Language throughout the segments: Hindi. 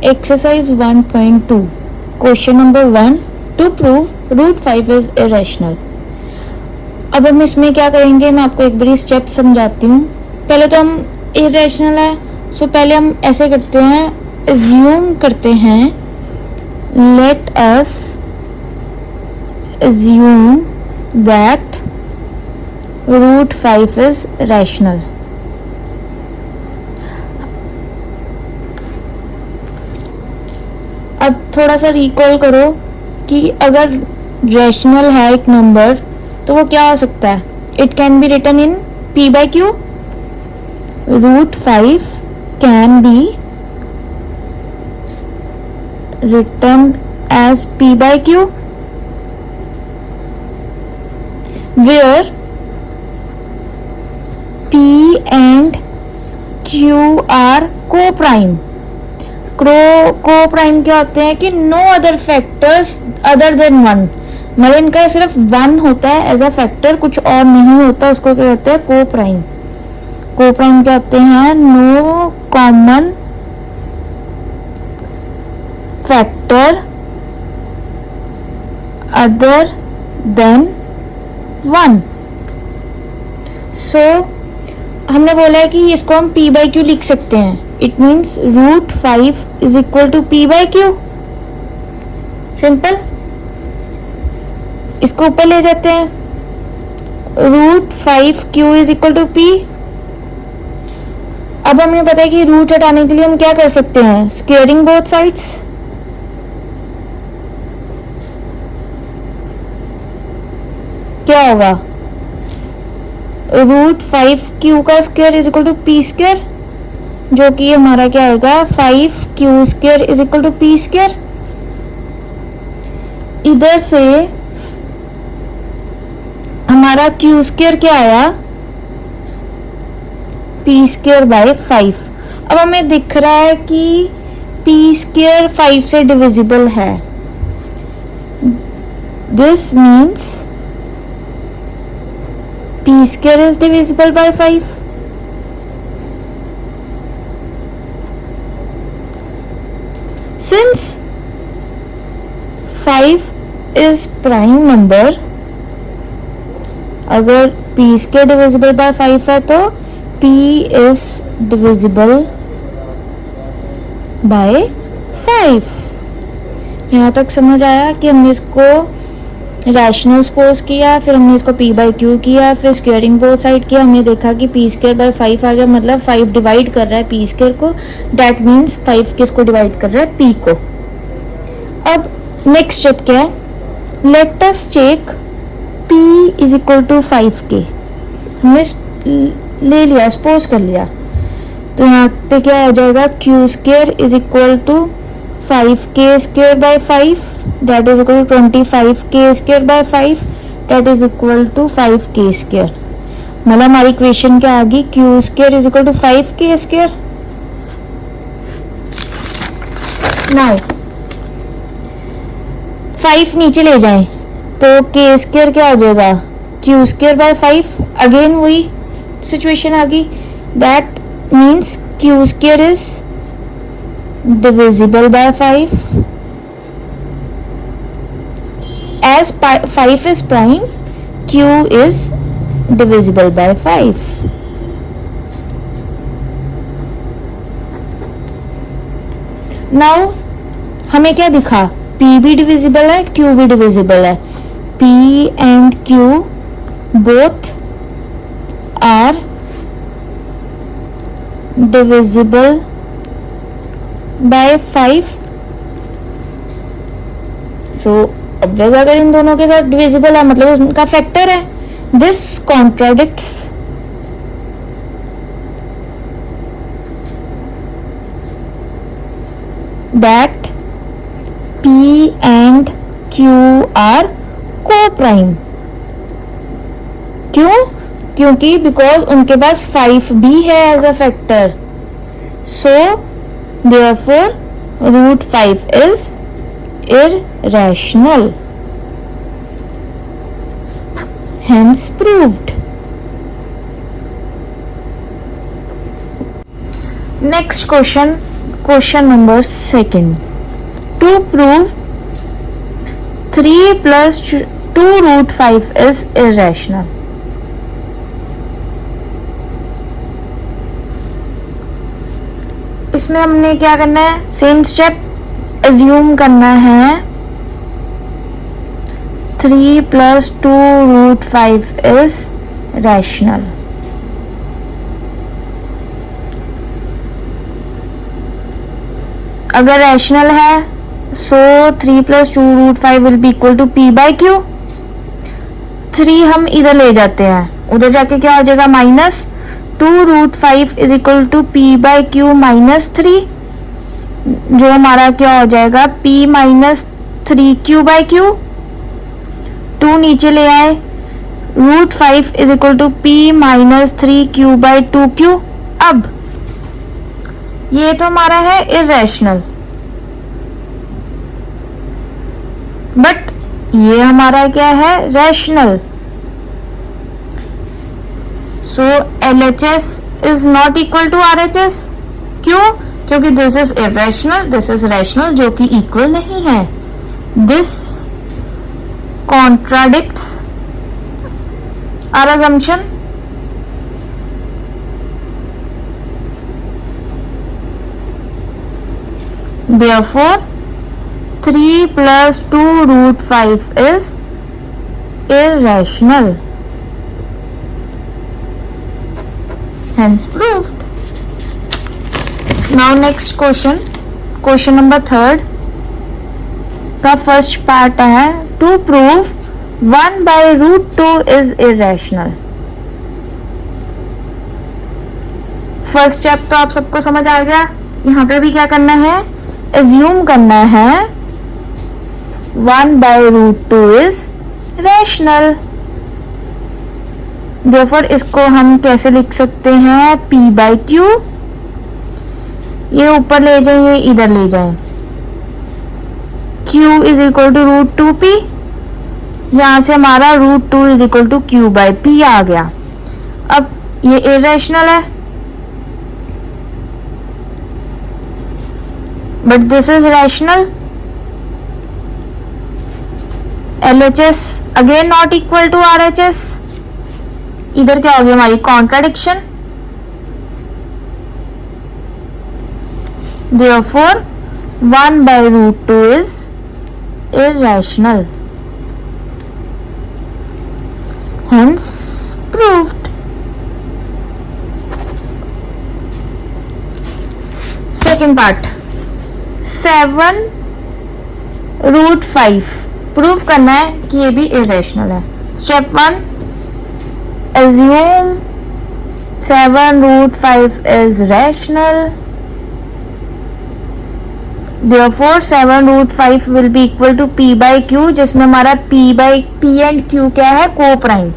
Exercise 1.2 Question number 1 To prove root 5 is irrational. अब हम इसमें क्या करेंगे, मैं आपको एक बड़ी स्टेप समझाती हूँ. पहले तो हम irrational है, सो पहले हम ऐसे करते हैं, assume करते हैं, let us assume that root 5 is rational. अब थोड़ा सा रिकॉल करो कि अगर रैशनल है एक नंबर तो वो क्या हो सकता है. It can be written in p by q. Root 5 can be written as p by q where p and q are co-prime. को प्राइम क्या होते हैं कि no other factors other than one, मतलब इनका सिर्फ वन होता है एज अ फैक्टर, कुछ और नहीं होता, उसको क्या कहते हैं को प्राइम. को प्राइम क्या होते हैं, no common factor other than one. So हमने बोला है कि इसको हम p by q लिख सकते हैं. It means root 5 is equal to p by q. Simple. इसको ऊपर ले जाते हैं, root 5 q is equal to p. अब हमें पता है कि रूट हटाने के लिए हम क्या कर सकते हैं, स्क्वेयरिंग बोथ साइड्स. क्या होगा, रूट 5 q का square is equal to p square, जो कि हमारा क्या आएगा 5q square is equal to p square. इधर से हमारा q स्क्वायर क्या आया, p स्क्वायर बाय 5. अब हमें दिख रहा है कि p स्क्वायर 5 से डिविजिबल है. This means p square is divisible by 5. Since 5 is prime number, अगर p स्क्वायर डिविजिबल बाय 5 है तो p is divisible by 5. यहाँ तक समझ आया कि हमने इसको रैशनल सपोज किया, फिर हमने इसको p by q किया, फिर स्क्वेयरिंग बोथ साइड किया, हमने देखा कि p स्क्वायर बाय 5 आ गया, मतलब 5 डिवाइड कर रहा है p स्क्वायर को. डैट मीन्स 5 किसको डिवाइड कर रहा है, p को. अब नेक्स्ट स्टेप क्या है, let us check p is equal to 5k. हमने ले लिया, सपोज कर लिया, तो यहाँ पे क्या हो जाएगा, q square is equal to 5k square by 5, that is equal to 25k square by 5, that is equal to 5k square. मतलब हमारी इक्वेशन क्या आ गई, q square is equal to 5k square. Now 5 नीचे ले जाएं तो k स्क्वायर क्या हो जाएगा, q स्क्वायर बाय 5. अगेन वही सिचुएशन आ गई, that means q square is divisible by 5. As 5 is prime, q is divisible by 5. Now हमें क्या दिखा, p भी डिविजिबल है, q भी डिविजिबल है. p and q both are divisible by 5. So obvious अगर इन दोनों के साथ डिविजिबल है मतलब उनका फैक्टर है. This contradicts that p and q are coprime. क्यों, क्योंकि बिकॉज उनके पास 5 भी है as a factor. So therefore root 5 is irrational, hence proved. Next question, question number second, to prove 3 plus 2 root 5 is irrational. इसमें हमने क्या करना है, सेम स्टेप एज्यूम करना है 3 plus 2 root 5 is rational. अगर रैशनल है सो 3 plus 2 root 5 will be equal to p by q. 3 हम इधर ले जाते हैं, उधर जाके क्या हो जाएगा, minus 2 root 5 is equal to p by q minus 3, जो हमारा क्या हो जाएगा p minus 3q by q. 2 नीचे ले आए, root 5 is equal to p minus 3q by 2q. अब ये तो हमारा है इरेशनल, बट ये हमारा क्या है, rational. So LHS is not equal to RHS. क्यों? क्योंकि this is irrational, this is rational, जो कि इक्वल नहीं है. This contradicts our assumption. Therefore 3 plus 2 root 5 is irrational. Hence proved. Now next question, question number 3rd का फर्स्ट पार्ट है, to prove 1 by root 2 is irrational. First step तो आप सबको समझ आ गया. यहाँ पे भी क्या करना है, एज्यूम करना है 1 by root 2 is rational. Therefore इसको हम कैसे लिख सकते हैं, p by q. ये ऊपर ले जाए, ये इधर ले जाए, q is equal to root 2p. यहां से हमारा root 2 is equal to q by p आ गया. अब ये इरेशनल है, but this is rational. LHS again not equal to RHS. इधर क्या हो गया, हमारी contradiction. Therefore 1 by root 2 is irrational. Hence proved. Second part, 7 root 5 proof करना है कि ये भी इरेशनल है. Step 1, assume 7 root 5 is rational. Therefore 7 root 5 will be equal to p by q, जिसमें हमारा p and q क्या है, को प्राइम,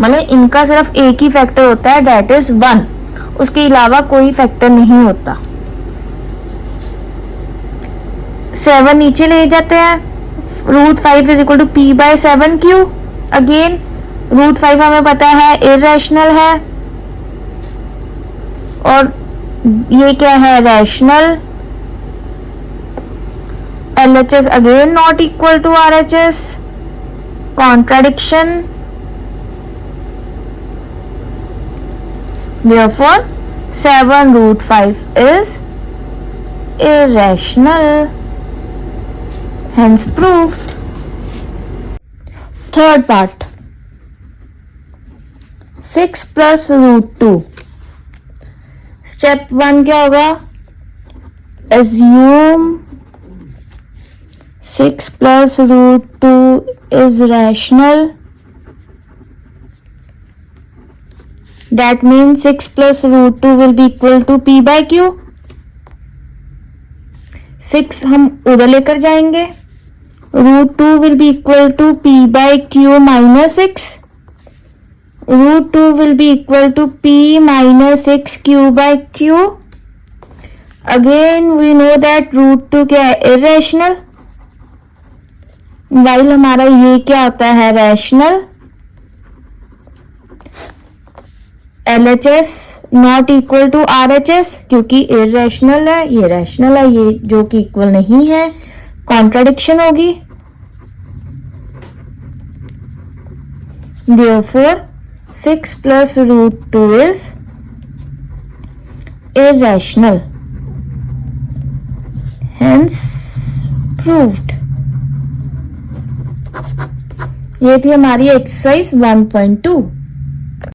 मतलब इनका सिर्फ एक ही फैक्टर होता है, डेट इज 1. उसके अलावा कोई फैक्टर नहीं होता. 7 नीचे ले जाते हैं, root 5 is equal to p by 7q. Again root 5 हमें पता है इरेशनल है, और ये क्या है, rational. LHS again not equal to RHS, contradiction. Therefore 7 root 5 is irrational. Hence proved. Third part, 6 plus root 2. Step 1 क्या होगा, assume 6 plus root 2 is rational. That means 6 plus root 2 will be equal to p by q. 6 हम उधर लेकर जाएंगे, root 2 will be equal to p by q minus 6. Root 2 will be equal to p minus 6q by q. Again we know that root 2 क्या है, irrational, while हमारा ये क्या होता है, rational. LHS not equal to RHS, क्योंकि इरेशनल है, ये रैशनल है, ये जो कि इक्वल नहीं है, कॉन्ट्राडिक्शन होगी। Therefore 6 plus root 2 is irrational, hence proved। ये थी हमारी एक्सरसाइज 1.2।